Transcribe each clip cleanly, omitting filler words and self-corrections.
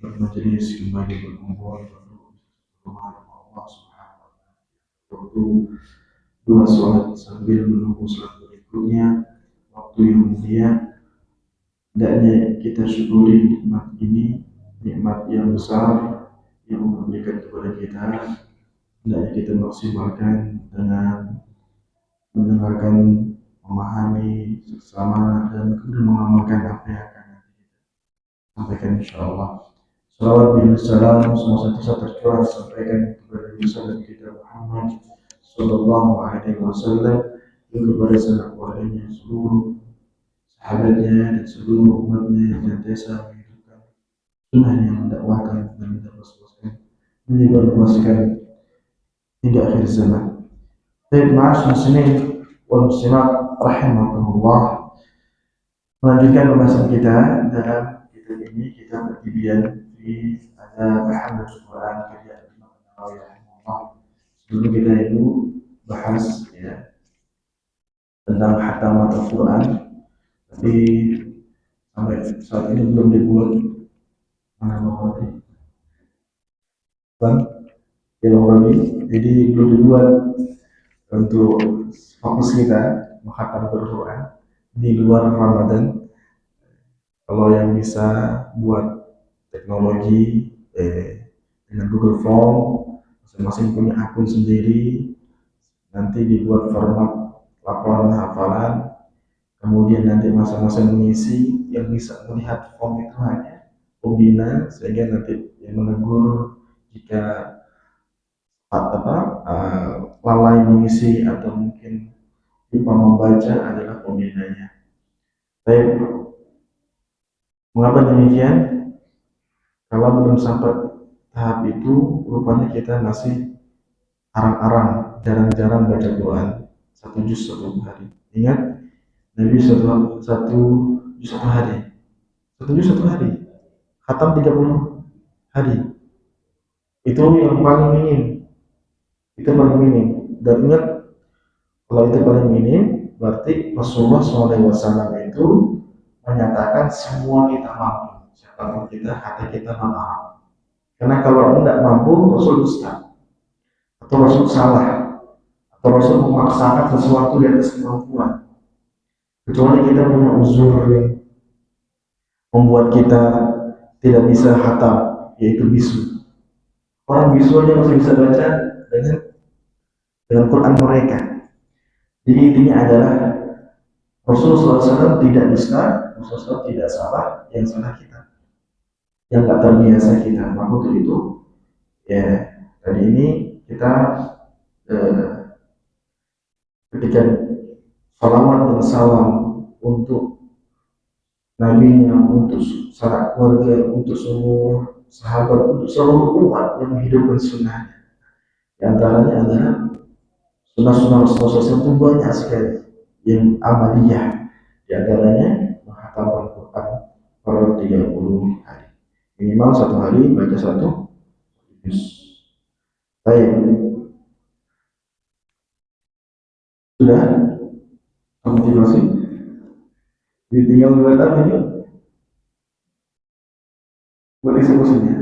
bermajelis kembali berkumpul rumah Allah Subhanahu wa Ta'ala. Waktu dua sholat sambil menunggu sholat berikutnya, waktu yang mulia. Hendaknya kita syukuri nikmat ini, nikmat yang besar yang memberikan kepada kita. Hendaknya kita maksimalkan dengan mendengarkan, memahami sesama, dan kemudian mengamalkan apa yang akan nanti kita sampaikan insyaallah. Salawat bin salam semua senantiasa tercurah sampaikan kepada Nabi kita Muhammad sallallahu alaihi wasallam, dan kepada sanak keluarganya, seluruh sahabatnya, dan seluruh umatnya yang senantiasa menghidupkan sunnahnya, mendakwahkan dan menyebarluaskan hingga akhir zaman. Baik, ma'asyiral muslimin wal muslimat rahimakumullah. Melanjutkan pembahasan kita dalam kitab ini, kitab At-Tibyan fi Adab Hamdatul Quran karya Imam Nawawi rahimahullah. Sebelum kita itu bahas ya tentang khatamat Al-Quran, tapi sampai saat ini belum dibuat. Bang, jadi belum dibuat untuk fokus kita menghatam Al-Quran di luar Ramadan. Kalau yang bisa buat teknologi dengan Google Form, masing-masing punya akun sendiri, nanti dibuat format laporan hafalan, kemudian nanti masing-masing mengisi. Yang bisa melihat form itu hanya pembina, sehingga nanti yang menegur jika lalai mengisi atau mungkin lupa membaca adalah pembinanya. Baik, mengapa demikian? Kalau belum sampai tahap itu, rupanya kita masih arang-arang, jarang-jarang baca Quran satu juz satu hari. Ingat, Nabi satu juz satu hari, khatam 30 hari. Itu yang paling minim. Dan ingat, kalau itu paling minim, berarti Rasulullah SAW itu menyatakan semua kita mampu. Siapapun kita, hati kita mampu. Karena kalau tidak mampu, Rasul dusta, atau Rasul salah, atau Rasul memaksakan sesuatu di atas kemampuan. Kecuali kita punya uzur yang membuat kita tidak bisa khatam, yaitu bisu. Orang bisu aja masih bisa baca dengan Quran mereka. Jadi intinya adalah Rasulullah SAW tidak dusta, Rasulullah SAW tidak salah, yang salah kita, yang tak terbiasa kita. Maka untuk itu, ya tadi ini kita ketika salawat dan salam untuk nabinya, untuk sanak keluarga, untuk seluruh sahabat, untuk seluruh umat yang menghidupkan sunnahnya. Di antaranya adalah sunnah-sunnah Rasulullah SAW itu banyak sekali yang amaliyah. Di antaranya menghatam Al-Quran per 30 hari. Minimal satu hari baca satu juz. Baik. Sudah? Motivasi? Tinggal berkata ini buat eksekusinya.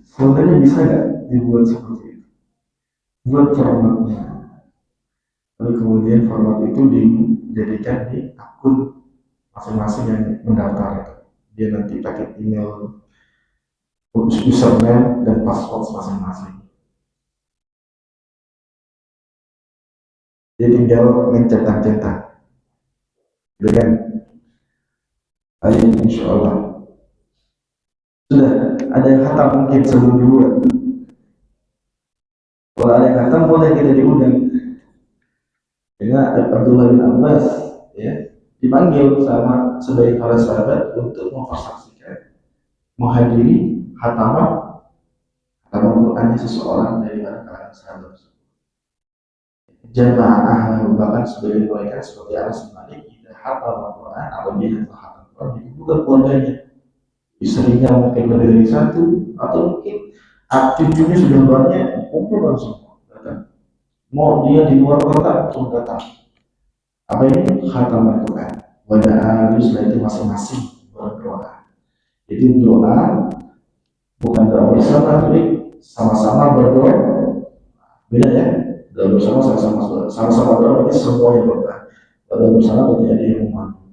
Sebenarnya bisa nggak dibuat seperti itu? Buat formatnya. Lalu kemudian format itu dijadikan di akun masing-masing yang mendaftar itu. Dia nanti pakai email, username, dan password masing-masing. Dia tinggal mencetak-cetak. Dengan ayo insyaallah. Sudah ada yang khatam mungkin sebelum dibuat. Kalau ada yang khatam boleh kita diundang. Dengan Abdullah bin Abbas ya, dipanggil sama sebagai para sahabat untuk mempersaksikan, menghadiri khataman Qurannya seseorang dari kalangan sahabat. Jamaah bahkan sebagai mereka seperti Anas bin Malik, tidak hafal Al-Quran atau dia hafal Al-Quran, itu bukan keluarganya. Istrinya mungkin lebih dari satu, atau mungkin cucunya sudah banyak, kumpul langsung datang. Mau dia di luar kota, langsung datang. Apa ini? Khatam Al-Quran. Wadah setelah itu masing-masing berdoa. Jadi doa bukan bersama jadi sama-sama berdoa, beda ya. Doa bersama sama-sama berdoa berarti semuanya berdoa. Doa bersama berarti ada yang membantu.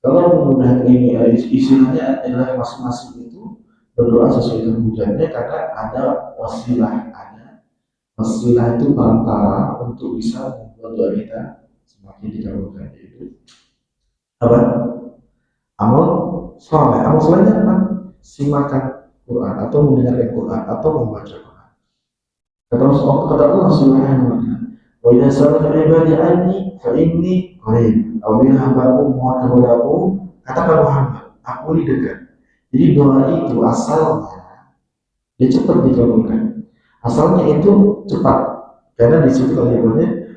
Kalau kemudian ini istilahnya adalah masing-masing itu berdoa sesuai dengan hujannya karena ada wasilah itu perantara untuk bisa membuat doa kita semakin dikabulkan, yaitu apa? Amal solehnya apa? Simakan Quran atau mendengarkan Quran atau membaca Quran. Kata Allah Subhanahu wa taala, "Wa idza sa'alaka 'ibadi 'anni fa inni qarib." Apabila hamba-Ku mohon kepadaku, katakan Muhammad, aku ini dekat. Jadi doa itu asalnya dia cepat dikabulkan. Asalnya itu cepat karena di situ kalimatnya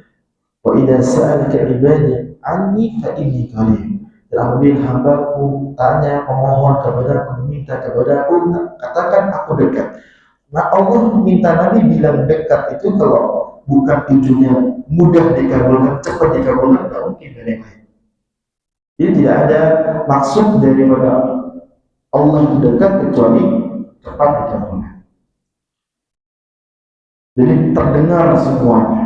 wa idza sa'alaka 'ibadi 'anni fa inni qarib. Dan apabila hamba-Ku tanya, memohon kepadaku, meminta kepadaku, katakan aku dekat. Nah, Allah minta Nabi bilang dekat itu kalau bukan tujuannya mudah dikabulkan, cepat dikabulkan, tidak mungkin dari yang lain. Jadi tidak ada maksud daripada Allah dekat kecuali cepat dikabulkan. Jadi terdengar semuanya.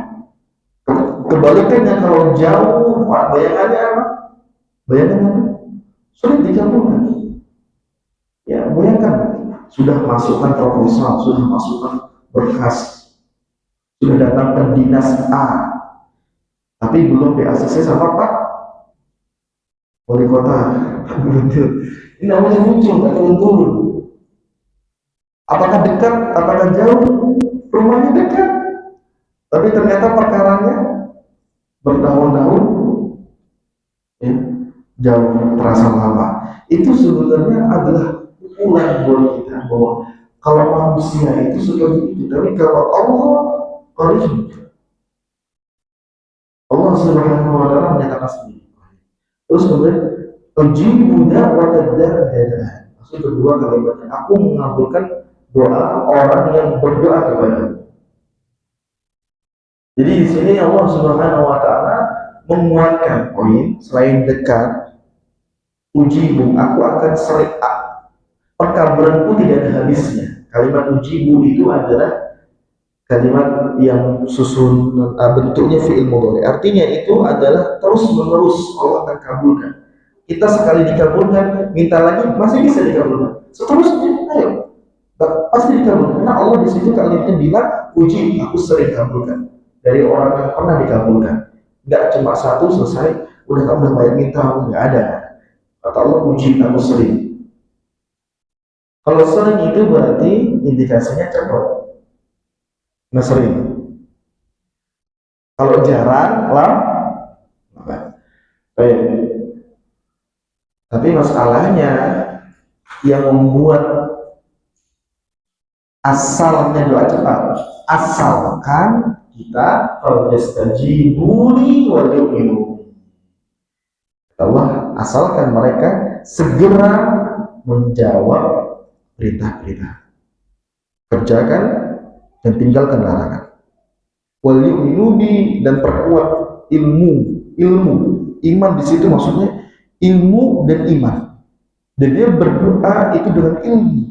Kebalikannya kalau jauh, bayangannya apa? Sulit dikabulkan. Ya, bayangkan sudah masukkan proposal, sudah masukkan berkas, sudah datang ke dinas A, tapi belum di-ACC sama Pak Wali Kota. Ini namanya muncul, nggak turun-turun. Apakah dekat, apakah jauh? Rumahnya dekat, tapi ternyata perkaranya bertahun-tahun, ya, jauh, terasa lama. Itu sebenarnya adalah pukulan buat kita bahwa kalau manusia itu seperti itu, tapi kalau Allah qarib, Allah Subhanahu wa taala menyatakan sendiri. Terus kemudian ujibu da'watad da'i. Maksud kedua kalimatnya, aku mengabulkan doa orang yang berdoa kepadaku. Jadi di sini Allah Subhanahu wa taala menguatkan poin selain dekat, ujibu, aku akan sering, perkaburanku tidak ada habisnya. Kalimat ujibu itu adalah kalimat yang susun bentuknya fi'il mudhari. Artinya itu adalah terus menerus Allah akan kabulkan. Kita sekali dikabulkan, minta lagi masih bisa dikabulkan. Seterusnya, ayo, pasti dikabulkan. Karena Allah di situ kalimatnya bilang, uji, aku sering kabulkan. Dari orang yang pernah dikabulkan. Enggak cuma satu selesai, udah kamu udah banyak minta, enggak ada. Kata Allah, uji, aku sering. Kalau sering itu berarti indikasinya cepat. Nah, sering. Kalau jarang, lama. Baik. Tapi masalahnya yang membuat asalnya doa cepat, asalkan kita falyastajibu wa yu'minu. Allah, asalkan mereka segera menjawab perintah-perintah, kerjakan dan tinggalkan larangan. Wal yu'minu bi, dan perkuat ilmu. Iman di situ maksudnya ilmu dan iman. Dan dia berdoa itu dengan ilmu.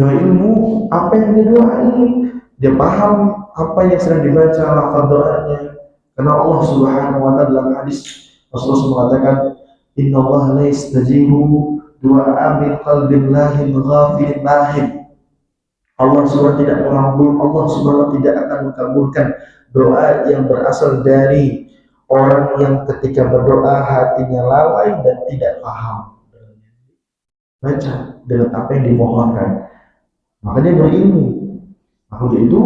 Dengan ilmu apa yang dia doain, dia paham apa yang sedang dibaca lafaz doanya. Karena Allah Subhanahu wa taala dalam hadis Rasulullah mengatakan, "Innallaha la yastajibu du'a min qalbin lahin ghafilin lahin." Allah Subhanahu tidak mengabul, Allah Subhanahu tidak akan mengabulkan doa yang berasal dari orang yang ketika berdoa hatinya lalai dan tidak paham baca dengan apa yang dimohonkan. Makanya berilmu. Makanya itu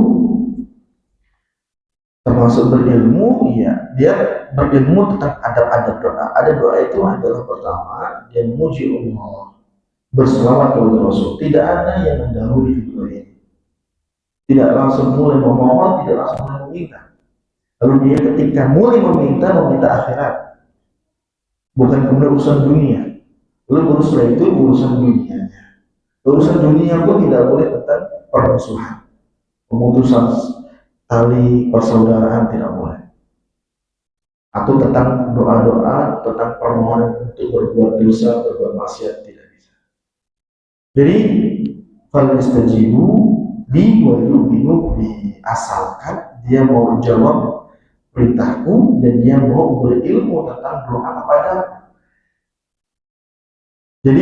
termasuk berilmu, ya, dia berilmu tentang adab-adab doa. Ada doa itu adalah pertama dia memuji Allah, berselawat kepada Rasul. Tidak ada yang mendahului kedua ini. Tidak langsung mulai memohon, tidak langsung mulai meminta. Lalu dia ketika mulai meminta akhirat, bukan kemudian urusan dunia. Lalu urusan itu urusan dunianya. Urusan dunia pun tidak boleh tentang permusuhan, pemutusan tali persaudaraan tidak boleh. Atau tentang doa-doa, tentang permohonan untuk berbuat dosa, berbuat maksiat tidak bisa. Jadi falyastajibu li wa yu'minu bi, asalkan dia mau jawab perintahku dan dia mau berilmu tentang doa kepada. Jadi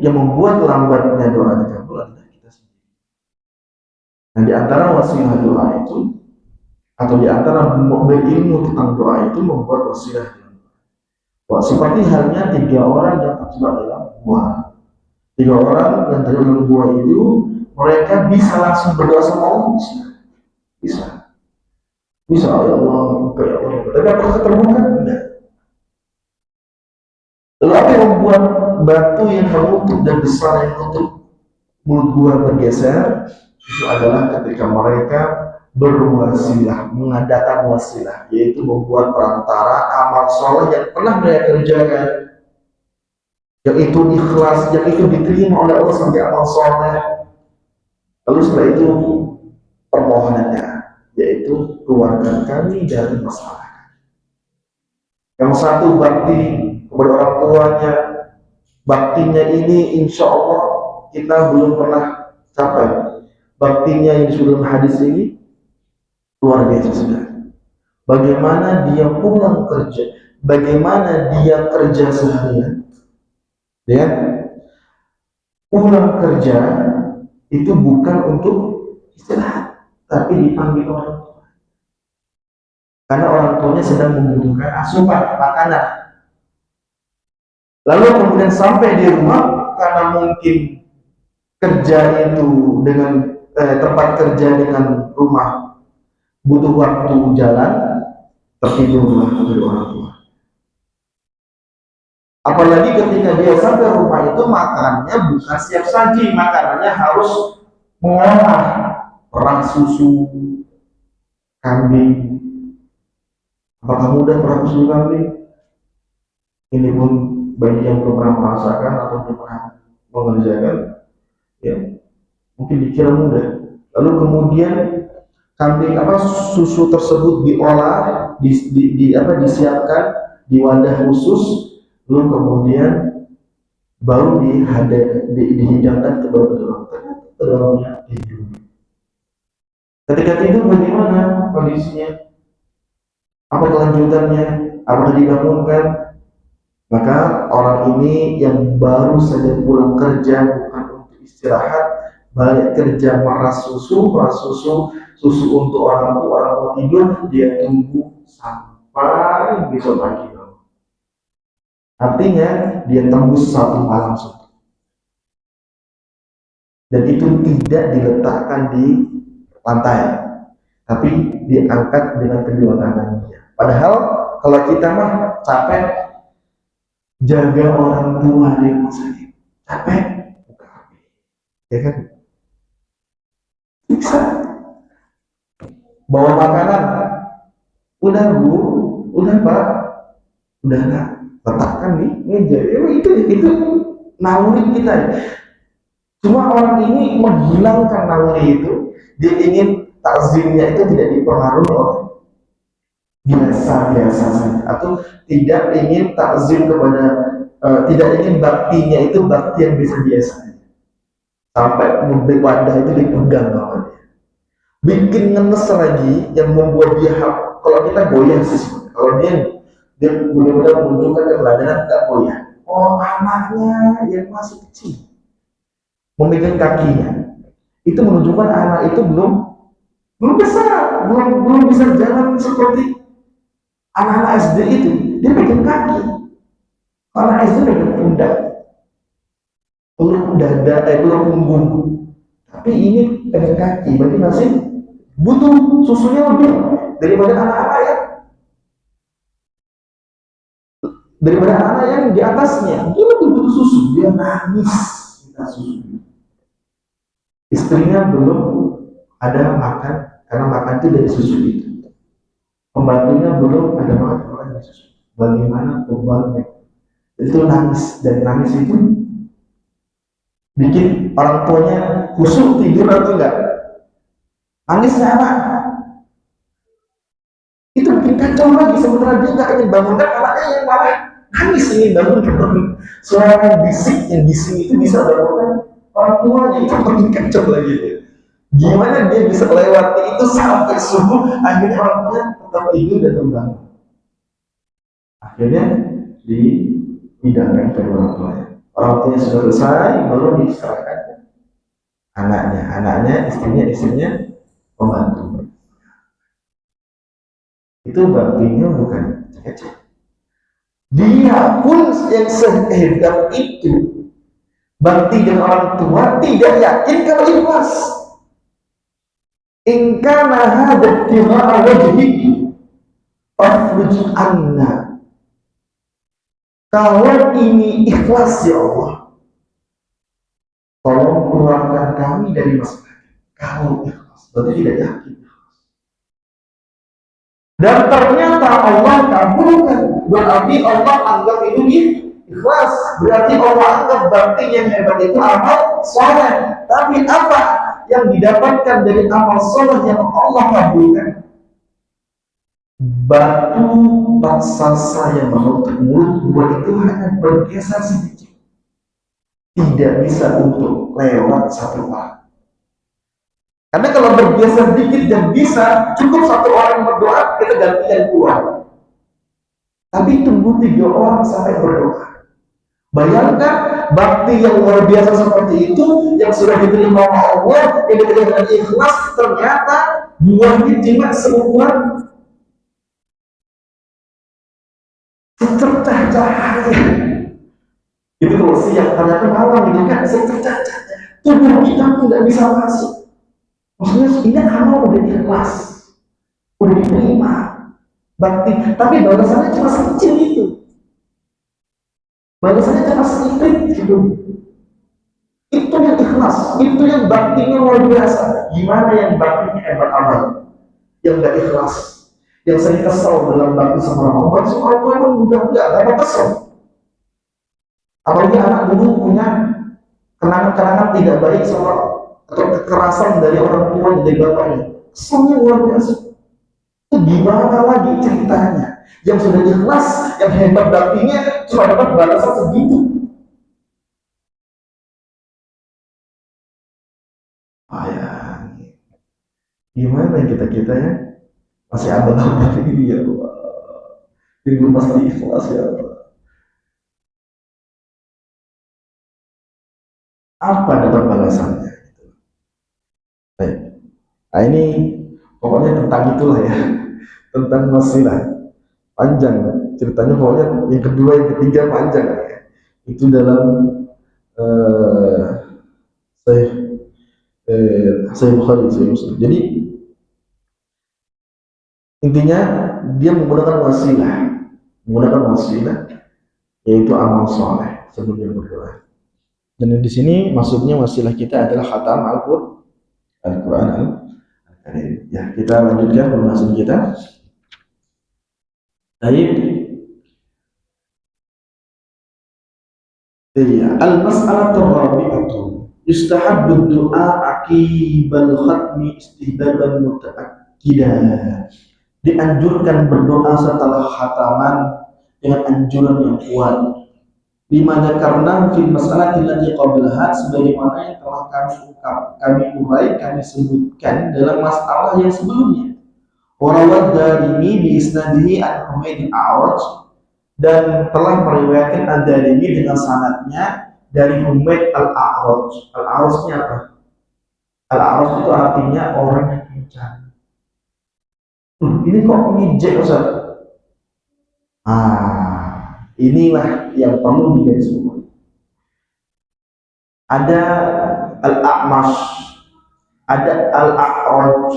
yang membuat lambatnya doa dikabul adalah kita sendiri. Nah, di antara wasilah doa itu, atau di antara berilmu tentang doa itu membuat wasilah. Wah, seperti halnya 3 orang yang terjebak dalam gua. 3 orang yang terjebak dalam gua itu, mereka bisa langsung berdoa sama Allah. Bisa. Ya Allah, ya Allah. Tapi apakah terbuka? Enggak. Lalu apa yang membuat batu yang menutup dan besar yang menutup mulut gua bergeser? Itu adalah ketika mereka berwasilah, mengadakan wasilah, yaitu membuat perantara amal soleh yang pernah mereka kerjakan, yang itu ikhlas, yang itu diterima oleh Allah sebagai amal soleh. Lalu setelah itu permohonannya, yaitu keluarkan kami dari masalah. Yang satu bakti kepada orang tuanya, baktinya ini insya Allah kita belum pernah capai. Baktinya yang disebut hadis ini luar biasa sudah. Bagaimana dia pulang kerja, bagaimana dia kerja seharian, ya, pulang kerja itu bukan untuk istirahat, tapi dipanggil orang tua. Karena orang tuanya sedang membutuhkan asupan makanan. Lalu kemudian sampai di rumah, karena mungkin kerja itu dengan tempat kerja dengan rumah butuh waktu jalan, tertidurlah dari orang tua. Apalagi ketika dia sampai rumah itu makannya bukan siap saji, makanannya harus mengolah perah susu kambing. Apakah mudah perah susu kambing? Ini pun bagi yang belum pernah merasakan atau belum pernah mengerjakan, ya mungkin dikira mudah. Lalu kemudian kambing susu tersebut diolah, disiapkan di wadah khusus, lalu kemudian baru dihidangkan kepada kedua tidur. Ketika tidur bagaimana kondisinya? Apa kelanjutannya? Apakah dibangunkan? Maka orang ini yang baru saja pulang kerja bukan untuk istirahat, balik kerja meras susu untuk orang tua tidur, dia tunggu sampai besok pagi. Artinya dia tembus 1 malam suntuk. Dan itu tidak diletakkan di lantai, tapi diangkat dengan kedua tangannya. Padahal kalau kita mah capek jaga orang tua di rumah sakit, capek, ya kan? Bisa bawa makanan, udah bu, udah pak, udah enggak, letakkan di meja. Itu naluri kita. Cuma orang ini menghilangkan naluri itu, dia ingin takzimnya itu tidak dipengaruhi oleh biasa saja, atau tidak ingin takzim kepada tidak ingin baktinya itu bakti yang biasa sampai wadah itu dipegang sama dia, bikin ngenes lagi yang membuat dia kalau kita goyah sih, kalau dia benar-benar menunjukkan keteladanan gak goyah. Oh, anaknya yang masih kecil memegang kakinya, itu menunjukkan anak itu belum besar, belum bisa jalan seperti anak-anak SD itu. Dia pegang kaki, anak SD pegang pundak, peluk dada, peluk punggung, tapi ini pegang kaki, berarti masih butuh susunya lebih daripada anak-anak yang di atasnya. Dia lebih butuh susu, dia nangis minta susu. Istrinya belum ada makan, karena makan itu dari susu itu. Pembantunya belum ada makan dari susu. Bagaimana bebannya? Itu nangis, dan nangis itu bikin orang tuanya khusyuk tidur atau enggak? Nangisnya apa? Itu bikin kacau lagi, sementara dia nggak ingin bangunkan anaknya yang malah nangis ingin bangunkan. Suara bisik yang bising itu bisa bangunkan orang tuanya, itu makin kacau lagi. Gimana dia bisa lewati itu sampai subuh, akhirnya orang tuanya tetap tidur dan terbangun. Akhirnya dipindahkan ke orang tuanya. Orang tuanya sudah selesai, baru diserahkan anaknya, istrinya, pembantu. Itu baktinya bukan kecil. Dia pun yang sehebat itu bakti dengan orang tua tidak yakin kalau ikhlas. In kana hadha ibtigha'a wajhi fafruj anna. Kalau ini ikhlas ya Allah, tolong keluarkan kami dari masalah. Kalau ikhlas, berarti tidak yakin. Dan ternyata Allah kabulkan, berarti Allah anggap itu ikhlas, berarti Allah anggap bakti yang hebat itu amal soleh. Tapi apa yang didapatkan dari amal soleh yang Allah kabulkan? Batu raksasa yang menutup mulut gua itu hanya bergeser sedikit, tidak bisa untuk lewat satu orang. Karena kalau bergeser dikit dan bisa, cukup satu orang berdoa, kita gantikan keluar. Tapi tunggu 3 orang sampai berdoa. Bayangkan bakti yang luar biasa seperti itu, yang sudah diterima Allah, yang diterima dengan ikhlas, ternyata buahnya cuma seukuran secercah cahaya. Itu kalau siang, ternyata malam itu kan secercah cahaya. Tubuh kita pun tidak bisa masuk. Maksudnya ini amal udah ikhlas, udah diterima bakti, tapi balasannya cuma sekecil itu, balasannya cuma sedikit gitu. Itu yang ikhlas, itu yang baktinya luar biasa. Gimana yang baktinya hebat amal, yang gak ikhlas, yang sering kesel dalam bakti sama orang tua, semua itu emang enggak apa kesel. Apalagi anak dulu punya kenangan-kenangan tidak baik sama atau kekerasan dari orang tua dari bapaknya, kesannya luar biasa. Itu gimana lagi ceritanya? Yang sudah ikhlas, yang hebat baktinya cuma dapat balasan segitu. Gimana kita ya? Masih abal-abal ini ya Allah. Ini pasti ikhlas ya Allah. Apa dapat balasannya? Baik. Nah ini pokoknya tentang itulah ya, tentang wasilah. Panjang ceritanya, pokoknya yang kedua, yang ketiga panjang ya. Itu dalam Sahih Bukhari, Sahih Muslim. Jadi intinya dia menggunakan wasilah, yaitu amal soleh sebelum dia berdoa. Dan di sini maksudnya wasilah kita adalah khatam Al-Quran Al-Karim. Ya, kita lanjutkan pembahasan kita. Baik. Al-mas'alatu rabi'atu yustahabbu du'a aqibal khatmi istihbaban muta'akkidan. Dianjurkan berdoa setelah khataman dengan anjuran yang kuat. Dimana karena fil mas'alati allati qablaha, sebagaimana yang telah kami urai, kami sebutkan dalam masalah yang sebelumnya. Warawad Darimi bi isnadihi an Humaid al-A'raj, dan telah meriwayatkan Ad-Darimi dengan sanadnya dari Humaid al-A'raj. Al-A'rajnya apa? Al-A'raj itu artinya orang yang pincang. Ini kok ngijek Ustaz? Inilah yang perlu digaris bawahi. Ada al-A'mash, ada al-A'raj,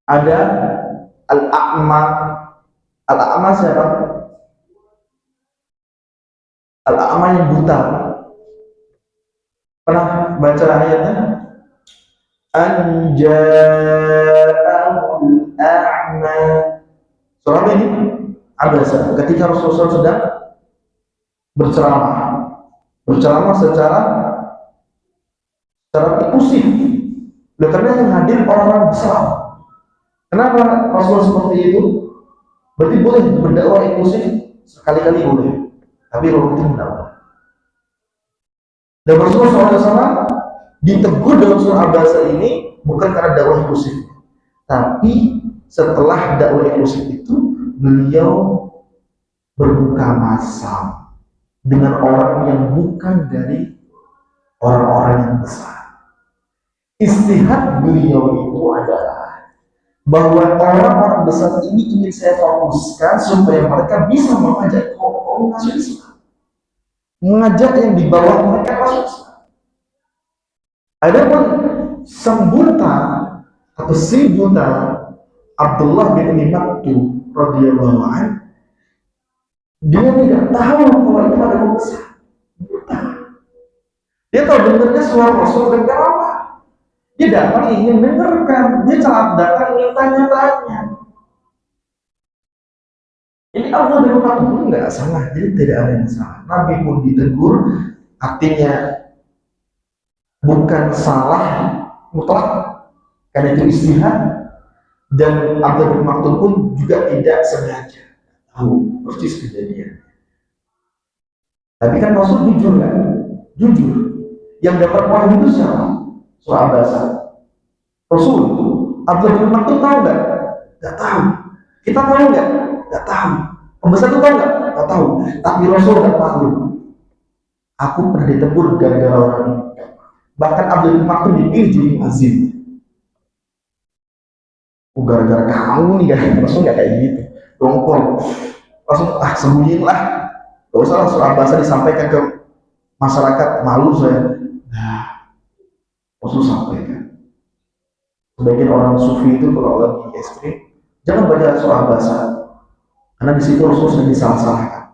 ada al-A'ma. Al-A'ma siapa? Al-A'ma yang buta. Pernah baca ayatnya? Anja'ahul a'ma. Surah ini ada ketika Rasulullah sedang berceramah secara inklusif. Karena yang hadir orang-orang besar. Kenapa Rasulullah seperti itu? Berarti boleh berdakwah inklusif sekali-kali boleh, tapi rutin tidak boleh. Dan Rasulullah SAW ditegur dalam surah Abasa ini bukan karena dakwah inklusif, tapi setelah dakwah inklusif itu beliau berbuka masam dengan orang yang bukan dari orang-orang yang besar. Istihad beliau itu adalah bahwa orang-orang besar ini ingin saya fokuskan supaya mereka bisa mengajak kaum masuk Islam, mengajak yang di bawah mereka masuk Islam. Adapun sang buta atau si buta Abdullah bin Umi Maktum radhiyallahu anhu, dia tidak tahu kalau itu ada besar. Buta. Dia tahu dengarnya suara Rasul dan apa. Dia datang ingin dengarkan, dia datang ingin tanya-tanya. Ini Allah bin Maktum nggak salah, jadi tidak ada yang salah. Nabi pun ditegur, artinya bukan salah mutlak, karena itu istihad. Dan Abdullah bin Maktum pun juga tidak sengaja tahu persis kejadian. Tapi kan Rasul jujur kan? Jujur. Yang dapat wahyu itu siapa? Surah Abasa. Rasul. Abdullah bin Maktum tahu nggak? Nggak tahu. Kita tahu nggak? Nggak tahu. Pembesar itu tahu nggak? Nggak tahu. Tapi Rasul nggak tahu. Aku pernah ditegur gara-gara orang ini. Bahkan Abdullah bin Maktum dipilih jadi muazzin. Gara-gara kamu nih kan, Rasul nggak kayak gitu. Dongkol. Langsung sembunyiin lah. Gak usah langsung Abasa disampaikan ke masyarakat, malu saya. Nah, Rasul sampaikan. Sebagian orang sufi itu kalau lagi ekstrim, jangan baca surah Abasa, karena di situ Rasul sedang disalah-salahkan.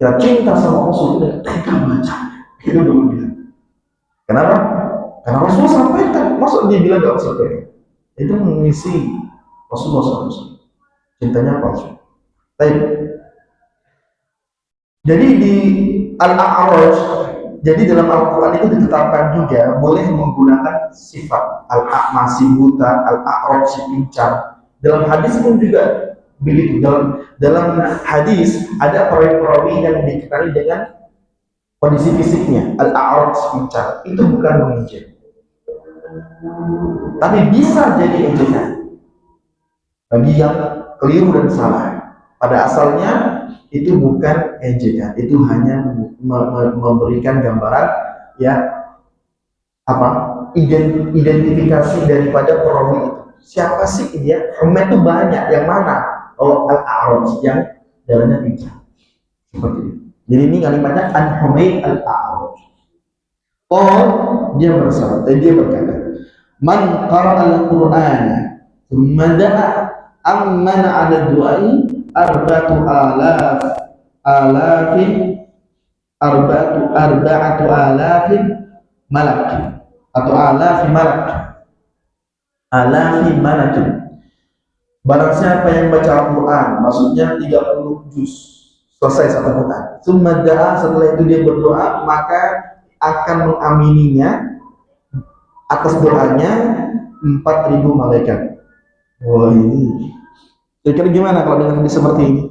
Ya cinta sama Rasul itu tega bacanya. Itu dulu bilang. Kenapa? Karena Rasul sampaikan. Maksud dia bilang gak usah tega. Itu mengisi Rasulullah SAW. Cintanya palsu. Jadi di Al-A'raj, jadi dalam Al-Quran itu ditetapkan juga boleh menggunakan sifat Al-A'ma si buta, Al-A'raj si pincang. Dalam hadis pun juga begitu. Dalam hadis ada perawi-perawi yang dikenali dengan kondisi fisiknya Al-A'raj si pincang. Itu bukan mengejek, tapi bisa jadi ejekan bagi yang keliru dan salah. Pada asalnya itu bukan ejekan, itu hanya memberikan gambaran ya apa identifikasi daripada perawi itu. Siapa sih dia? Humaid itu banyak, yang mana? Oh, Al-A'raj yang jalannya pincang. Seperti itu. Jadi ini kalimatnya an Humaid Al-A'raj. Oh, dia berkata, "Man qara'a al-Qur'ana thumma da'a ammana 'ala du'ai arba'atu alafin malak atau alafi malak. Barang siapa yang baca Al-Quran, maksudnya 30 juz, selesai satu Quran. Sumada'a, setelah itu dia berdoa, maka akan mengamininya atas doanya 4.000 malaikat. Wah, ini kira-kira gimana kalau dengan hadis seperti ini?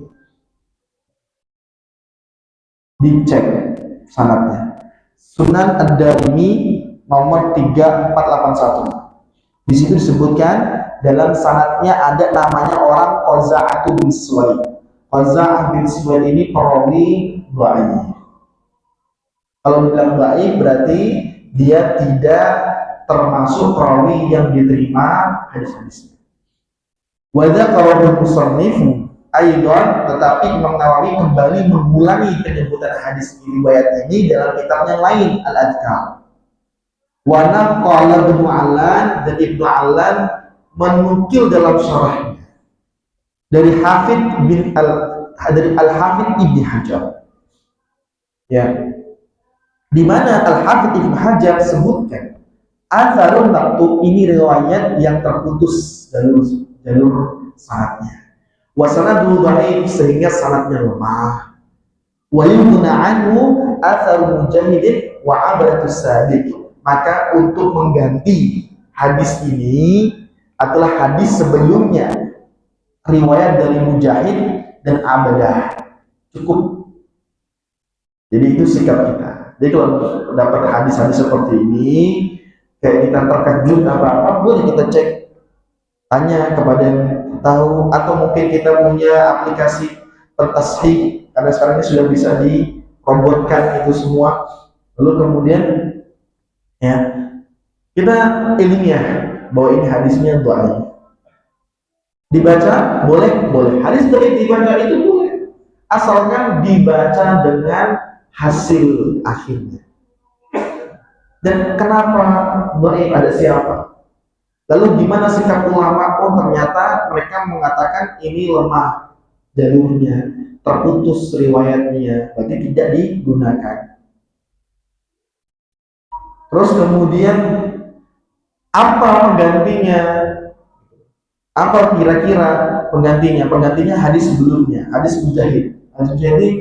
Dicek sanadnya. Sunan Ad-Darimi nomor 3481. Di situ disebutkan dalam sanadnya ada namanya orang Qaza'ah bin Suwaid. Qaza'ah bin Suwaid ini perawi dhaif. Kalau bilang dhaif berarti dia tidak termasuk perawi yang diterima hadis-hadisnya. Wa dzakara al-musannif aidan, tetapi Imam Nawawi kembali mengulangi penyebutan hadis riwayat ini dalam kitabnya lain Al-Adhkar. Wa naqala Ibnu Allan, dan Ibnu Allan menukil dalam syarahnya dari Al-Hafidz Ibnu Hajar. Ya. Di mana Al-Hafidz Ibnu Hajar sebutkan atharun maktub, ini riwayat yang terputus jalur sanadnya. Wa sanadu dhaif, sehingga sanadnya lemah. Wa yumna anhu atharu mujahidin wa abratus sadiq. Maka untuk mengganti hadis ini adalah hadis sebelumnya, riwayat dari Mujahid dan Abadah. Cukup. Jadi itu sikap kita. Jadi kalau dapat hadis-hadis seperti ini, kayak kita terkejut apa-apa, boleh kita cek, tanya kepada yang tahu, atau mungkin kita punya aplikasi pentashih, karena sekarang ini sudah bisa dirobotkan itu semua. Lalu kemudian ya kita ilmiah bahwa ini hadisnya dhaif. Dibaca boleh, boleh. Hadis dhaif dibaca itu boleh, asalkan dibaca dengan hasil akhirnya. Dan kenapa dhaif, ada siapa? Lalu gimana sikap ulama? Oh, ternyata mereka mengatakan ini lemah jalurnya, terputus riwayatnya, berarti tidak digunakan. Terus kemudian apa penggantinya? Apa kira-kira penggantinya? Penggantinya hadis sebelumnya, hadis Mujahid. Hadis Mujahid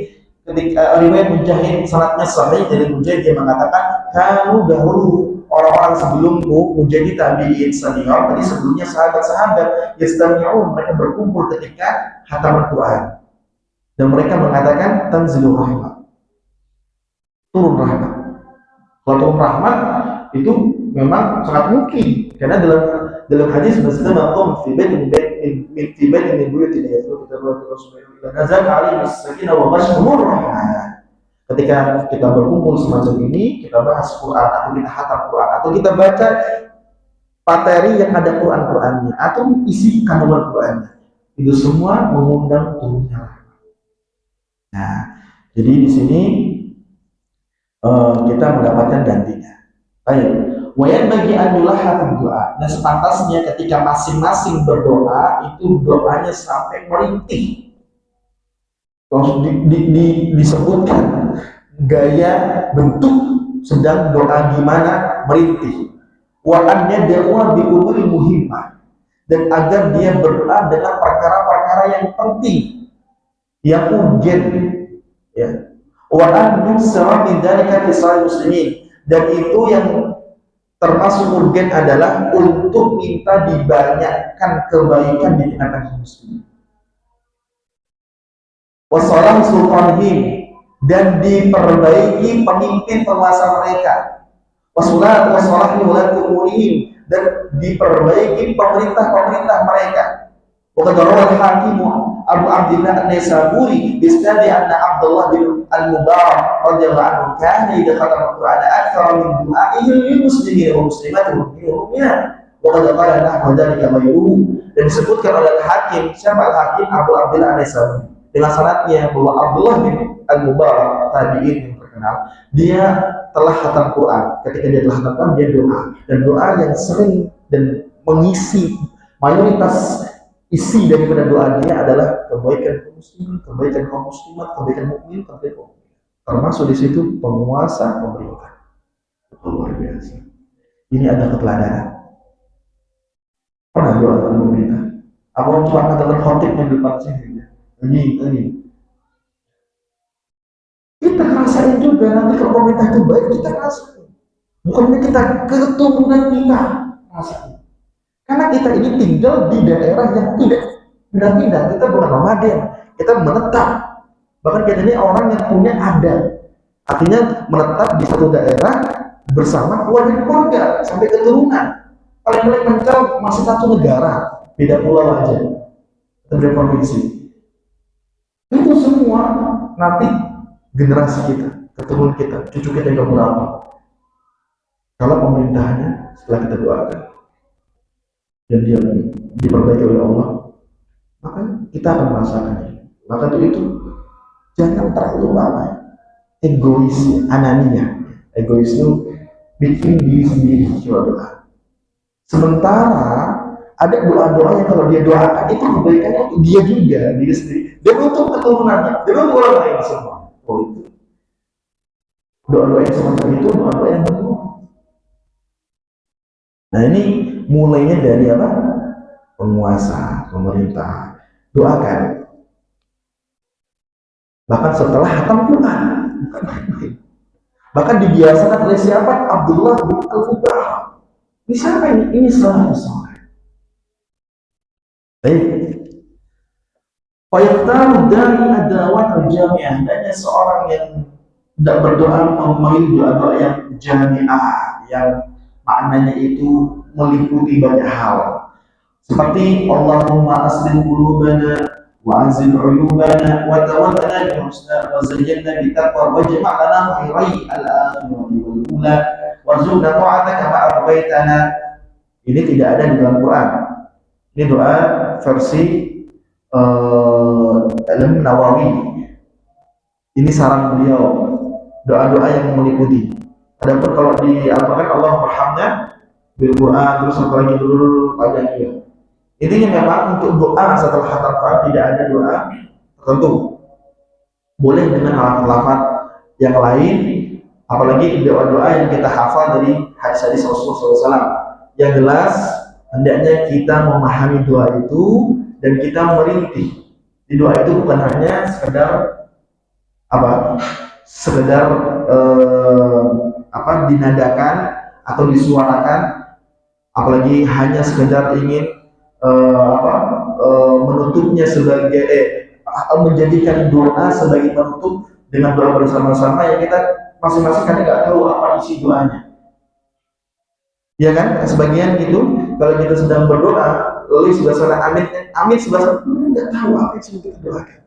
ketika riwayat Mujahid sanadnya sahih dari Mujahid, dia mengatakan kamu dahulu orang-orang sebelumku, Mujahid tabi'in senior, tadi sebelumnya sahabat-sahabat yastami'un, mereka berkumpul ketika hatam Al-Quran dan mereka mengatakan tanzilur rahmat, turun rahmat. Kalau turun rahmat itu memang sangat mungkin, karena dalam hadis Rasulullah fi baitin min buyutin yatlu kitaban Rasulullah nazal alaihi sakinah wa ghashiyahumur rahmah. Ketika kita berkumpul semacam ini, kita bahas Quran atau kita khatam Quran atau kita baca materi yang ada Quran-Qurannya atau isi kandungan Qurannya, itu semua mengundang turunnya rahmat. Nah, jadi di sini kita mendapatkan gantinya. Baik. Wayan bagi anulah doa, dan sepantasnya ketika masing-masing berdoa itu doanya sampai merintih. Terus disebutkan gaya bentuk sedang doa gimana, merintih. Wa an yad'u bi umuri muhimmah, dan agar dia berdoa dengan perkara-perkara yang penting, yang urgent, ya. Wa an yusra min dzalika fi muslimin, dan itu yang termasuk urgen adalah untuk minta dibanyakkan kebaikan di tengah kaum muslimin. Wassalam sultanihim, dan diperbaiki pemimpin penguasa mereka. Wassalam wulati umurihim, dan diperbaiki pemerintah-pemerintah mereka. Wa qad rawa al-Hakim Abu Abdillah An-Naisaburi bisnadi anna Abdullah bin Al-Mubarak radhiyallahu anhu kana idza khatama al-Qur'ana akthara min du'a'ihi lil muslimin wa muslimat wa mu'minat. Wa qad qala nahwu dzalika ghayruhu, dan disebutkan oleh Al-Hakim, siapa Al-Hakim? Abu Abdillah An-Naisaburi, dengan sanadnya bahwa Abdullah bin Al-Mubarak, tabi'in yang terkenal, dia telah khatam Quran. Ketika dia telah khatam Quran, dia doa, dan doa yang sering dan mengisi mayoritas isi daripada doa dia adalah kebaikan kaum muslimin, kebaikan kaum muslimat, kebaikan mukmin, kebaikan kaum mukmin. Termasuk di situ penguasa pemerintah. Luar biasa. Ini ada keteladanan. Pernah doa tentang pemerintah? Apa cuma katakan khotib yang depan sini? Ini. Kita rasain juga nanti kalau pemerintah itu baik, kita rasain. Bukannya kita keturunan kita rasain. Karena kita ini tinggal di daerah yang tidak pindah-pindah, kita bukan nomaden, kita menetap. Bahkan kita ini orang yang punya adat, artinya menetap di satu daerah bersama keluarga sampai keturunan. Paling-paling mencal masih satu negara, beda pulau aja, beda provinsi. Itu semua nanti generasi kita, keturunan kita, cucu kita yang berapa. Kalau pemerintahannya setelah kita doakan dan dia diperbaiki oleh Allah, maka kita akan merasakannya. Maka itu jangan terlalu lama egois, anania. Egois itu bikin diri sendiri doa. Sementara ada doa-doa yang kalau dia doakan itu kebaikannya untuk dia juga, diri sendiri, dan untuk keturunannya, dan untuk orang lain semua. Oh, itu doa-doa yang semacam itu doa-doa yang benar. Nah, ini mulainya dari apa? Penguasa, pemerintah. Doakan. Bahkan setelah khatam Quran, bahkan dibiasakan oleh siapa? Abdullah bin Al-Mubarak. Ini siapa ini? Ini salah seorang. Baik. Fayaqtaru dari adawat al-jami'ah, adanya seorang yang tidak berdoa memilih doa-doa yang jami'ah, yang maknanya itu meliputi banyak hal. Seperti Allahumma aslim qulubana wa anzil uyubana wa tawaffana bil husna wa zayyinna bi taqwa waj'al lana khairai al-akhirati wal ula warzuqna ta'ataka ma abwaitana. Ini tidak ada di dalam Quran. Ini doa versi Ilmu Nawawi. Ini saran beliau, doa-doa yang meliputi. Adapun kalau di Al-Quran Allah berhamnya bil Quran, terus apa lagi dulu panjang juga. Intinya memang untuk doa setelah khatam Quran tidak ada doa tertentu. Boleh dengan lafaz yang lain, apalagi doa-doa yang kita hafal dari hadis-hadis Rasulullah SAW. Yang jelas hendaknya kita memahami doa itu dan kita merintih. Di doa itu bukan hanya sekedar sekedar dinadakan atau disuarakan, apalagi hanya sekedar ingin menutupnya sebagai menjadikan doa sebagai penutup dengan doa bersama-sama yang kita masing-masing kan nggak tahu apa isi doanya, ya kan? Sebagian gitu kalau kita sedang berdoa lalu sebelah sana amin amin, sebelah sana nggak tahu apa yang sedang kita doakan.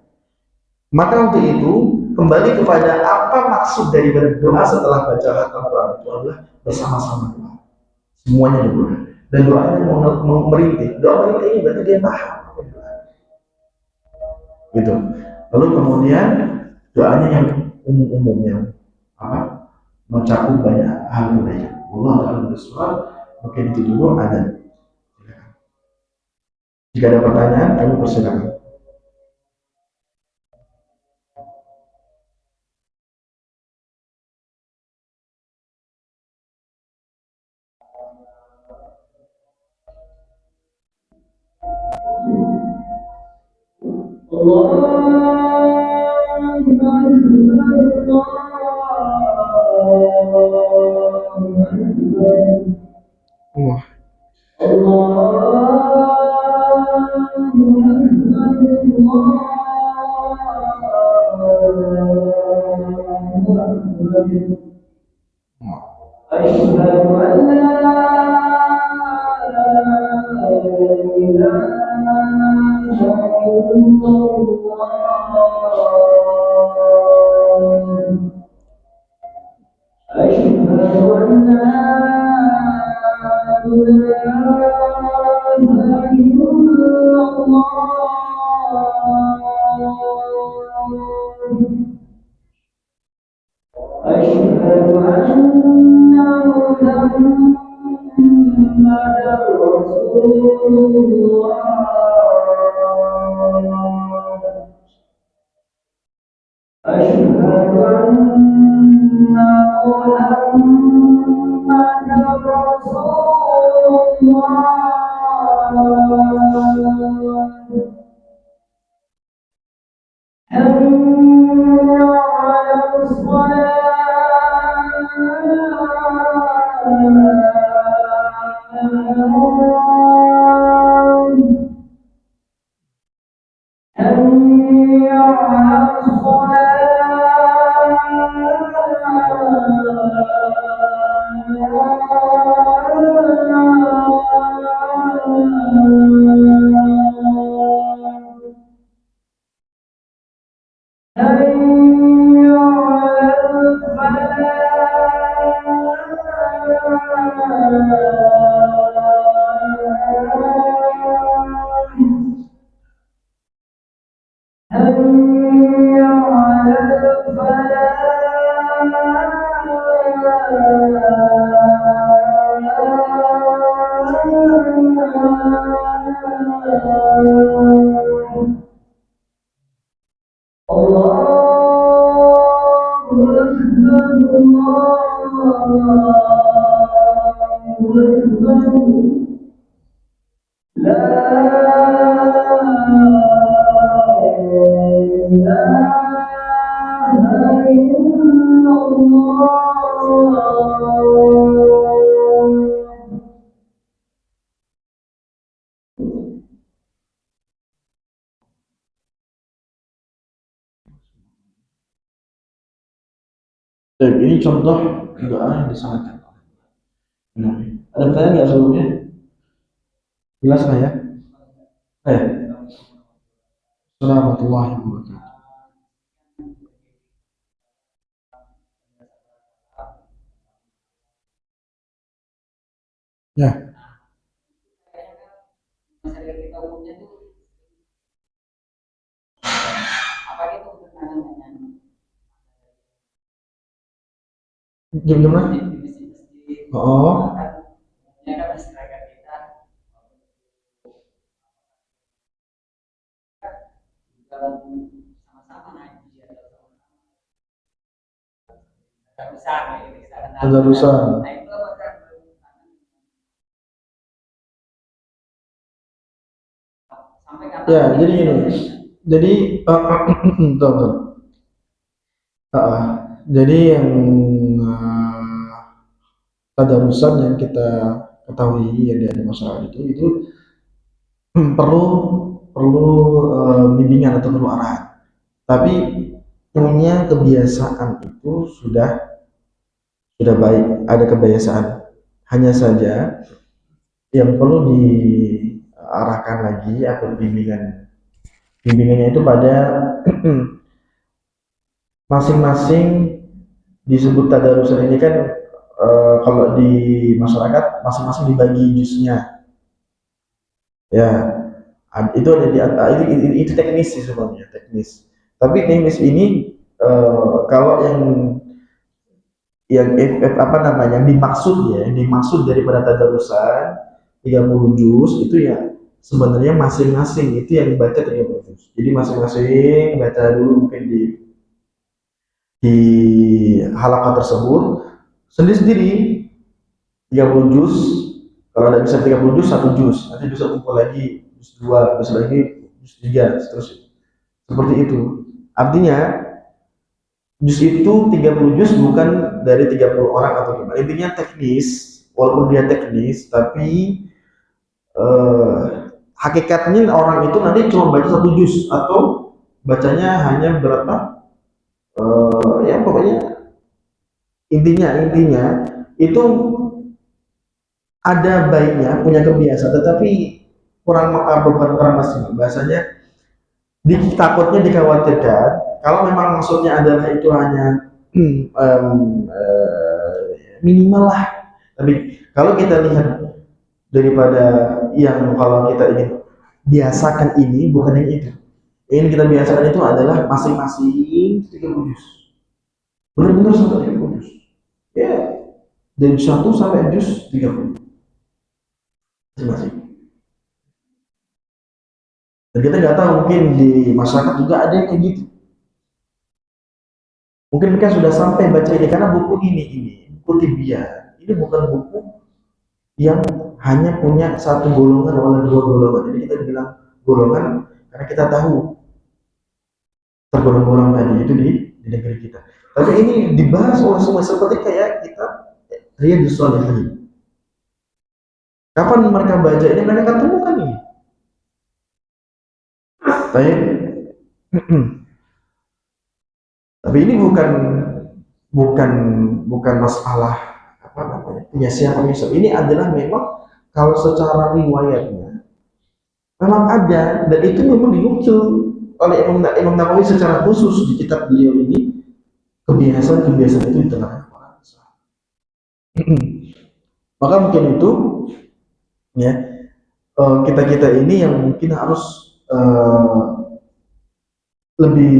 Maka untuk itu kembali kepada apa maksud dari berdoa setelah baca khatam Quran itu adalah bersama-sama doa, semuanya berdoa dan doanya mau merintih. Doa merintih ini berarti dia paham gitu. Lalu kemudian doanya yang umum-umumnya mencakup banyak hal budaya. Allah Ta'ala bersuara, mungkin itu dulu ada. Jika ada pertanyaan, kami persilakan. Ini contoh doa yang disarankan. Ada pertanyaan nggak sebelumnya? Jelas nggak ya? Eh, Assalamualaikum warahmatullahi wabarakatuh. Ya, gimana? Oh, tadarusan. Ya, jadi gini. Jadi, betul, betul. Jadi yang tadarusan yang kita ketahui yang di masyarakat itu perlu perlu bimbingan atau perlu arahan. Tapi punya kebiasaan itu sudah baik, ada kebiasaan. Hanya saja yang perlu diarahkan lagi atau bimbingannya itu pada masing-masing disebut tadarusan ini kan kalau di masyarakat masing-masing dibagi jusnya ya itu ada itu teknis sih sebenarnya teknis tapi teknis ini kalau apa namanya yang dimaksud daripada tadarusan 30 juz itu ya sebenarnya masing-masing itu yang dibaca 30 juz jadi masing-masing baca dulu mungkin di halaman tersebut sendiri-sendiri 30 juz kalau ada bisa 30 juz 1 juz nanti bisa kumpul lagi juz 2 bisa lagi juz 3 seterusnya seperti itu artinya juz itu 30 juz bukan dari 30 orang atau gimana intinya teknis walaupun dia teknis tapi hakikatnya orang itu nanti cuma baca 1 juz atau bacanya hanya berapa ya pokoknya intinya itu ada baiknya punya kebiasaan tetapi bukan kurang maksimal bahasanya takutnya dikhawatirkan kalau memang maksudnya adalah itu hanya minimal lah tapi kalau kita lihat daripada yang kalau kita ingin biasakan ini bukan yang itu ingin kita biasakan itu adalah masing-masing 30 juz benar-benar sampai 30 juz ya dari 1 sampai juz 30 masing-masing dan kita nggak tahu mungkin di masyarakat juga ada yang kayak gitu mungkin mereka sudah sampai baca ini karena buku ini buku Tibia ini bukan buku yang hanya punya satu golongan oleh dua golongan jadi kita bilang golongan karena kita tahu tergolong-golong tadi itu di negeri kita tapi ini dibahas oleh semua seperti kayak kita Riyadhus Shalihin kapan mereka baca ini mereka akan temukan ini baik tapi ini bukan bukan masalah apa namanya punya siapa misal ini adalah memang kalau secara riwayatnya memang ada dan itu memang dinukil oleh Imam Nawawi secara khusus di kitab beliau ini kebiasaan itu di tengah orang maka mungkin itu ya kita ini yang mungkin harus lebih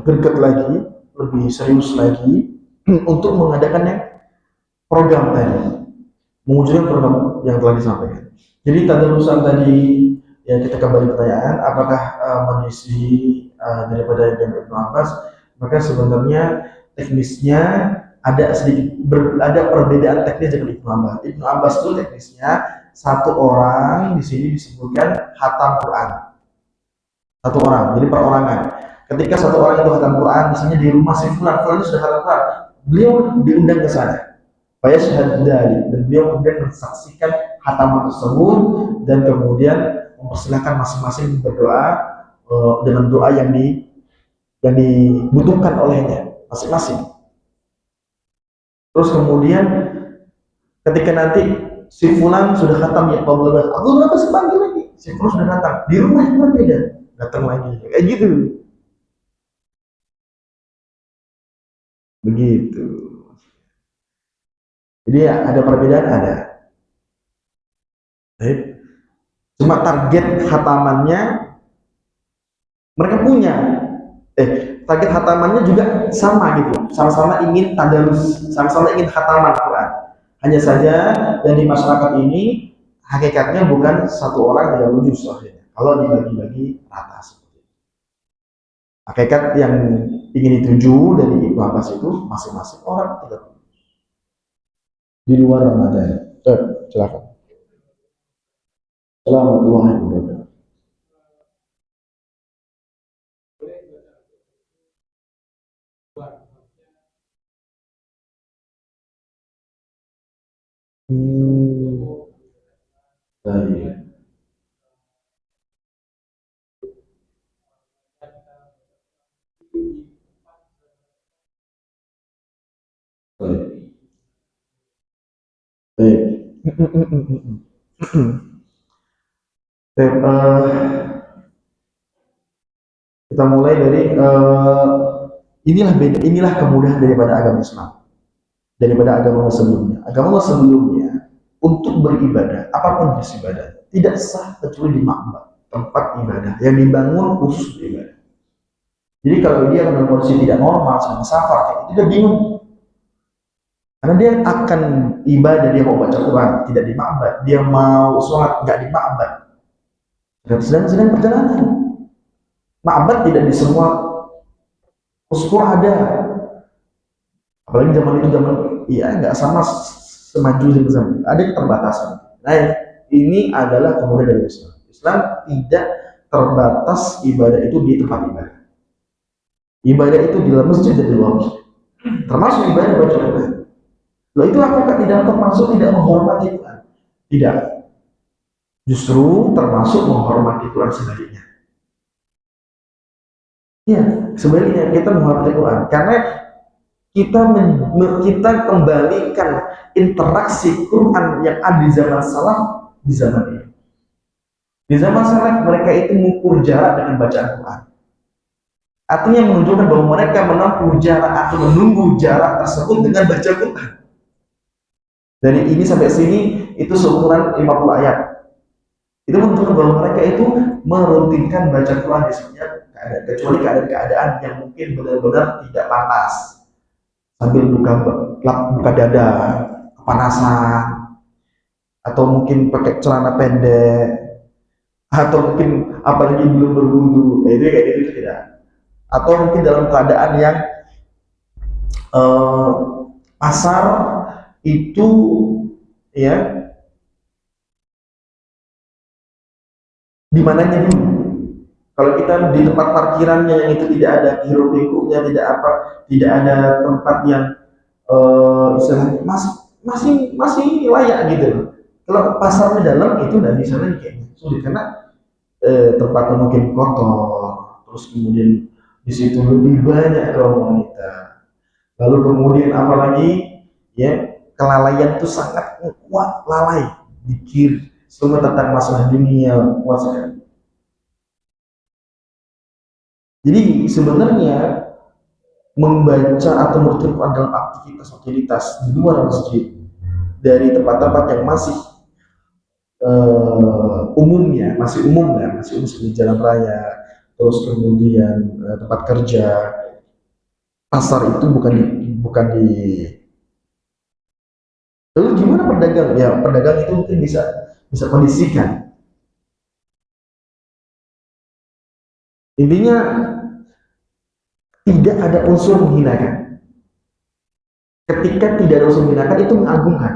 greget lagi lebih serius lagi untuk mengadakan yang program tadi mewujudkan program yang telah disampaikan jadi tadarusan tadi ya kita kembali pertanyaan apakah mengisi daripada Ibnu Abbas maka sebenarnya teknisnya ada sedikit ada perbedaan teknis dengan Ibnu Abbas. Ibnu Abbas itu teknisnya satu orang di sini disebutkan khatam Quran satu orang jadi perorangan ketika satu orang itu khatam Quran misalnya di rumah si fulan itu sudah khatam Quran beliau diundang ke sana syahad dari dan beliau kemudian mensaksikan khataman tersebut dan kemudian mempersilahkan masing-masing berdoa dengan doa yang dibutuhkan olehnya masing-masing Terus kemudian ketika nanti si Fulan sudah khatam ya Abdul Abbas panggil lagi, si Fulan sudah datang di rumah yang berbeda, datang lagi kayak gitu, begitu. Jadi ya ada perbedaan, ada. Cuma target khatamannya mereka punya, target khatamannya juga sama gitu, sama-sama ingin tadarus, sama-sama ingin khataman Quran. Hanya saja yang di masyarakat ini hakikatnya bukan satu orang tidak lulus akhirnya. Kalau dibagi-bagi rata seperti itu. Hakikat yang ingin dituju dari Ibnu Abbas itu masing-masing orang tidak di luar Ramadan. Silakan. Assalamualaikum warahmatullahi wabarakatuh. Hmm, baik, baik, baik. Baik, kita mulai dari inilah kemudahan daripada agama Islam, daripada agama sebelumnya. Agama sebelumnya untuk beribadah, apapun jenis ibadah, tidak sah kecuali di makbah, tempat ibadah yang dibangun khusus ibadah. Jadi kalau dia dalam kondisi tidak normal, sedang safar, dia bingung. Karena dia akan ibadah, dia mau baca Quran, tidak di makbah, dia mau sholat, nggak di makbah, dan sedang perjalanan. Makbah tidak di semua uskur ada, apalagi zaman itu iya nggak sama semaju zaman, ada keterbatasan. Nah, ini adalah kemudian dari Islam. Islam tidak terbatas ibadah itu di tempat ibadah. Ibadah itu di dalam masjid dan di luar masjid. Termasuk ibadah baca Quran. Loh itu apakah tidak termasuk tidak menghormati Quran? Tidak. Justru termasuk menghormati Quran sebaliknya. Ya, sebaliknya kita menghormati Quran karena kita kembalikan interaksi Quran yang ada di zaman salaf di zaman ini. Di zaman salaf mereka itu mengukur jarak dengan bacaan Quran. Artinya menunjukkan bahwa mereka menempuh jarak atau menunggu jarak tersebut dengan baca Quran. Dari ini sampai sini itu seukuran 50 ayat. Itu menunjukkan bahwa mereka itu merutinkan baca Quran di setiap keadaan, kecuali keadaan-keadaan yang mungkin benar-benar tidak panas, sambil buka dada, kepanasan, atau mungkin pakai celana pendek, atau mungkin apalagi belum berwudu, itu kayak gitu tidak. Atau mungkin dalam keadaan yang pasar itu ya di mananya dulu. Kalau kita di tempat parkirannya yang itu tidak ada hiruk pikuknya, tidak apa, tidak ada tempat yang istilahnya masih layak gitu loh. Kalau pasarnya dalam itu nggak bisa lagi kayaknya sulit karena tempatnya mungkin kotor, terus kemudian di situ lebih banyak kaum wanita. Lalu kemudian apalagi ya kelalaian itu sangat kuat, lalai dikir semua tentang masalah dunia kuat sekali. Jadi sebenarnya membaca atau bertemu dalam aktivitas di luar masjid dari tempat-tempat yang masih masih umum ya, masih umum seperti jalan raya, terus kemudian tempat kerja, pasar itu bukan di. Lalu gimana pedagang? Ya pedagang itu mungkin bisa kondisikan. Intinya tidak ada unsur menghinakan. Ketika tidak ada unsur menghinakan itu mengagungkan,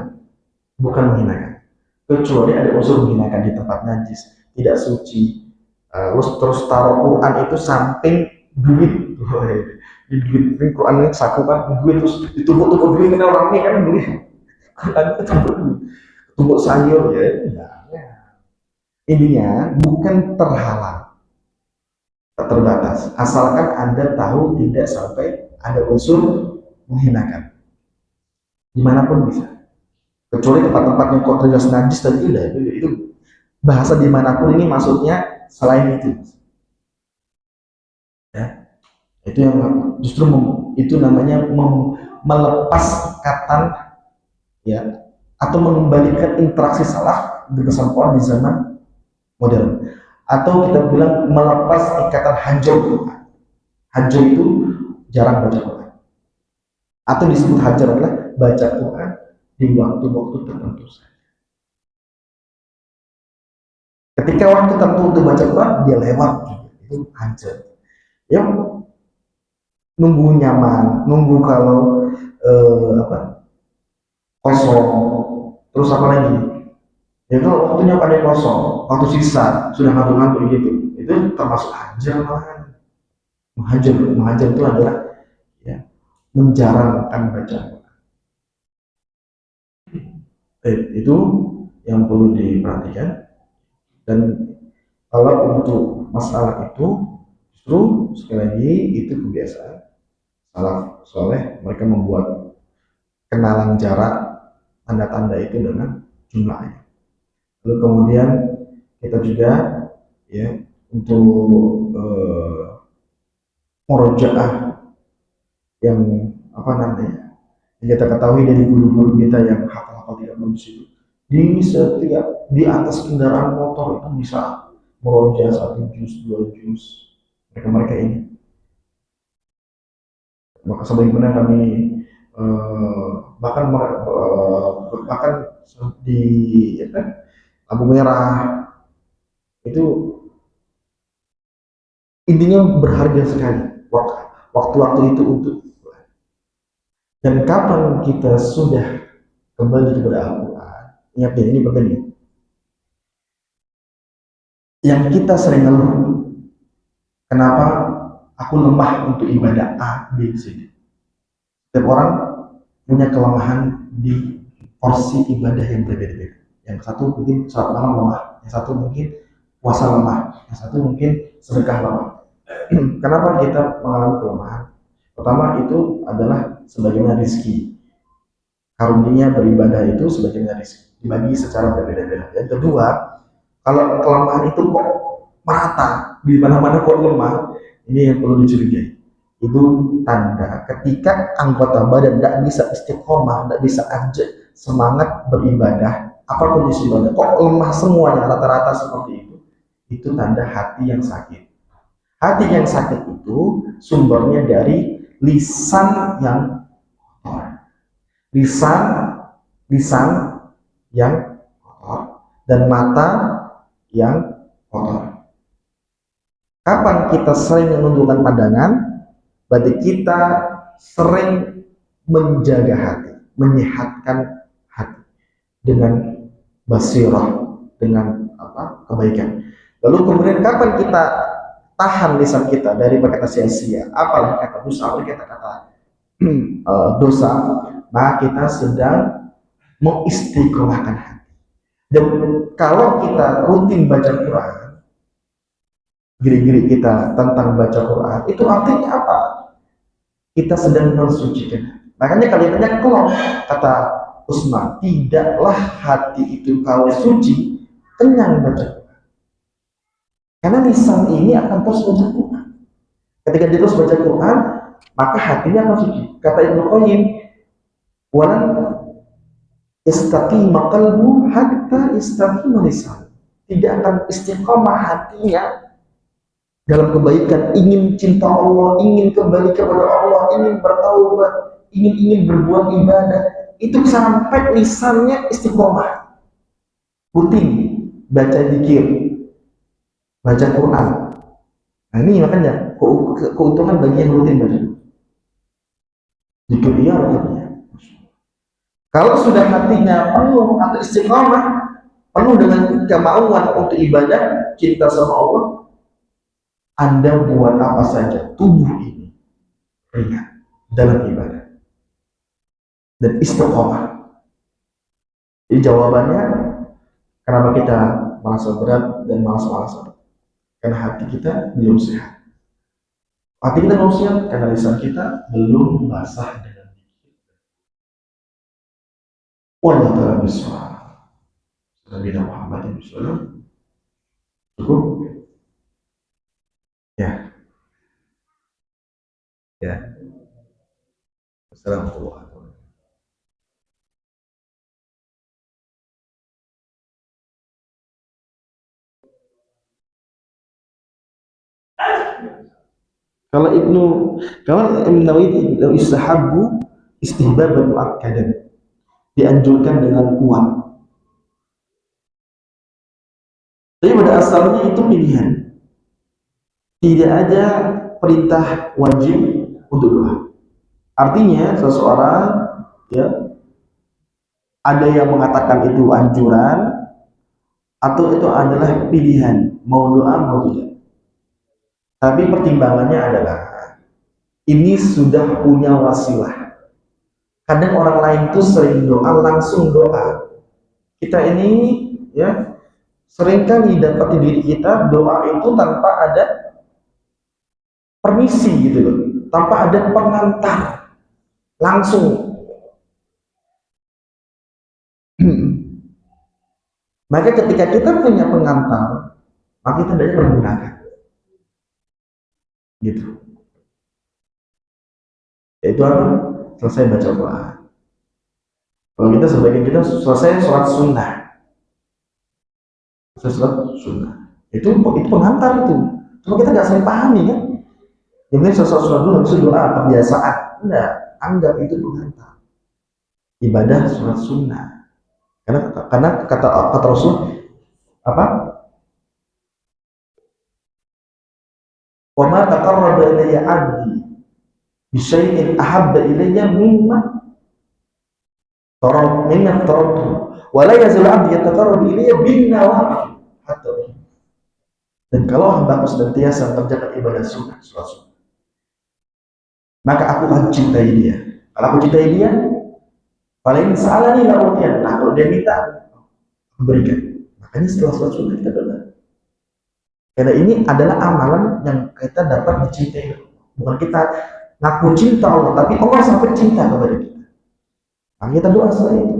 bukan menghinakan. Kecuali ada unsur menghinakan di tempat najis, tidak suci. Terus taruh Quran itu samping duit. Di duit ini Quran ini saku kan duit terus ditumpuk-tumpuk duit kan orang ini kan duit. Quran itu tumpuk sayur ya. Intinya bukan terhalang, terbatas. Asalkan Anda tahu tidak sampai ada unsur menghinakan. dimanapun bisa, kecuali tempat-tempatnya kok jelas najis dan itu bahasa dimanapun ini maksudnya selain itu, ya. Itu yang justru itu namanya melepas ikatan, ya, atau mengembalikan interaksi salaf dengan perempuan di zaman modern, atau kita bilang melepas ikatan hajar. Hajar itu jarang baca Quran, atau disebut hajar adalah baca Quran di waktu-waktu tertentu. Ketika waktu tertentu untuk baca Quran dia lewat, itu hajar. Ya, nunggu nyaman, nunggu kalau apa, kosong, terus apa lagi, ya kalau waktunya pada kosong, waktu sisa sudah ngantuk-ngantuk gitu, itu termasuk hajar. Malahan menghajar itu adalah, ya, menjarangkan bacaan. Itu yang perlu diperhatikan. Dan kalau untuk masalah itu, justru sekali lagi itu kebiasaan salaf soleh, mereka membuat kenalan jarak, tanda-tanda itu dengan jumlah ayat. Lalu kemudian kita juga, ya, untuk murojaah yang apa namanya, yang kita ketahui dari guru-guru kita yang hafal-hafal tidak bagus itu, di setiap di atas kendaraan motor itu bisa meroja 1 juz 2 juz, mereka ini. Maka sebagaimana kami bahkan bahkan di, ya kan, lampu merah itu intinya berharga sekali waktu-waktu itu untuk. Dan kapan kita sudah kembali kepada Al-Quran, ingat ya, ini penting. Yang kita sering ngeluh, kenapa aku lemah untuk ibadah A, B, C. Setiap orang punya kelemahan di porsi ibadah yang berbeda-beda. Yang satu mungkin salat malam lemah, yang satu mungkin puasa lemah, yang satu mungkin sedekah lemah. Kenapa kita mengalami kelemahan? Pertama itu adalah sebagaimana rezeki. Karunia beribadah itu sebagaimana rezeki, dibagi secara berbeda-beda. Yang kedua, kalau kelemahan itu kok merata, di mana-mana kok lemah, ini yang perlu dicurigai. Itu tanda ketika anggota badan tidak bisa istiqomah, tidak bisa aja semangat beribadah, apapun isi ibadah, kok lemah semuanya, rata-rata seperti itu tanda hati yang sakit. Hati yang sakit itu sumbernya dari lisan yang kotor, lisan yang kotor, dan mata yang kotor. Kapan kita sering menundukkan pandangan, berarti kita sering menjaga hati, menyehatkan hati dengan basirah, dengan kebaikan. Lalu kemudian kapan kita tahan lisan kita dari berkata sia-sia, apalagi kata dosa, apalagi kata-kata dosa, maka kita sedang mengistiqomahkan hati. Dan kalau kita rutin baca Quran, giri-giri kita tentang baca Quran, itu artinya apa? Kita sedang mensucikan. Makanya kalimatnya kelom, kata Usman, tidaklah hati itu kalau suci kenyang baca Quran. Karena lisan ini akan terus baca Quran. Ketika dia terus baca Quran, maka hatinya akan suci. Kata Ibnu Qayyim, walan istaqima qalbu hatta istaqima lisan. Tidak akan istiqomah hatinya dalam kebaikan, ingin cinta Allah, ingin kembali kepada Allah, ingin bertaubat, ingin berbuat ibadah, itu sampai lisannya istiqomah, rutin baca zikir, baca Quran. Nah ini makanya keuntungan bagi yang rutin baca zikir, iya rutinnya. Kalau sudah hatinya penuh atau istiqomah, penuh dengan kemauan untuk ibadah, cinta sama Allah, Anda buat apa saja, tubuh ini ringan dalam ibadah dan istiqomah. Jadi jawabannya, kenapa kita merasa berat dan malas-malasan? Karena hati kita belum sehat. Hati kita belum sehat karena lisan kita belum basah dengan Wallahu ta'ala bishawab. Nabi Muhammad SAW cukup ya. Ya. Assalamualaikum. Kalau Ibnu Nawawi istahabu istihbaban muakkadan, dianjurkan dengan kuat. Tapi pada asalnya itu pilihan. Tidak ada perintah wajib untuk doa. Artinya seseorang ya ada yang mengatakan itu anjuran atau itu adalah pilihan mau doa mau tidak. Tapi pertimbangannya adalah ini sudah punya wasilah. Kadang orang lain tuh sering doa langsung doa. Kita ini ya seringkali dapat di diri kita doa itu tanpa ada permisi gitu loh, tanpa ada pengantar, langsung. Maka ketika kita punya pengantar, maka kita tidak menggunakan gitu. Yaitu apa? Selesai baca Quran. Kalau kita sebagian kita selesai sholat sunnah, sholat sunnah itu pengantar itu. Cuma kita nggak sering pahami kan. Yang penting sholat sunnah dulu, habis itu doa kebiasaan. Enggak, anggap itu pengantar ibadah sholat sunnah. Karena kata Rasul apa? Wa ma taqarraba ilayya 'abdi bi syai'in ahabba ilayya mimma taraktu wa la yazal 'abdi yataqarrabu ilayya bin nawafil hatta. Dan kalau hamba senantiasa mengerjakan ibadah sunnah, sholat sunnah, maka aku akan cintai dia. Kalau aku cintai dia, paling salah nih lautnya. Nah, kalau dia minta, aku berikan. Makanya setelah sholat sunnah kita berdoa. Karena ini adalah amalan yang kita dapat dicintai. Bukan kita ngaku cinta Allah, tapi Allah sampai cinta kepada kita. Maka kita doa setelah itu.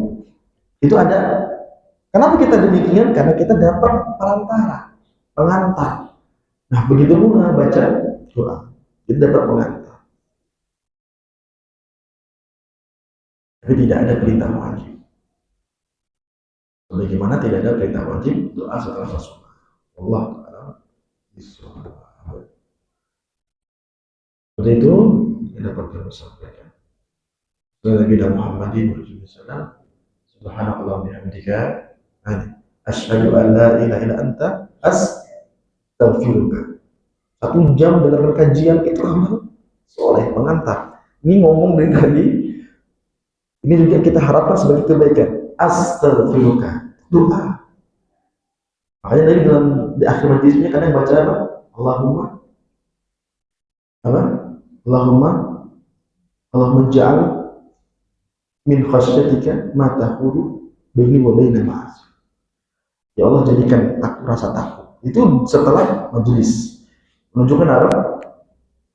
Itu ada. Kenapa kita demikian? Karena kita dapat perantara, pengantar. Nah, begitu pula baca doa, kita dapat pengantar. Tapi tidak ada perintah wajib. Bagaimana tidak ada perintah wajib doa setelah sholat. Allah Ta'ala bisawab. Seperti itu yang dapat kami sampaikan. Nabi Muhammadin SAW. Subhanallah bihamdika, asyhadu an la ilaha illa anta, astaghfiruka. 1 jam dengan kajian itu amal soleh pengantar. Ini ngomong dari tadi. Ini juga kita harapkan sebagai kebaikan. Astaghfiruka, doa. Makanya tadi di akhir majlisnya kadang baca apa? Allahumma apa? Allahumma ja'al min khasyatika ma tahulu baini wa baina ma'asi. Ya Allah, jadikan aku rasa takut. Itu setelah majelis. Menunjukkan apa?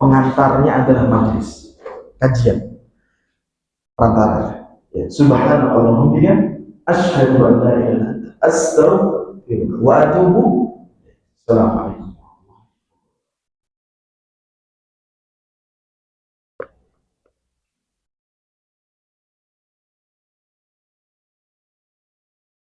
Pengantarnya adalah majelis, kajian. Perantara. Ya, subhanallah bihamdihi asyhadu an la ilaha illa anta astaghfiruka wa atubu. Assalamualaikum.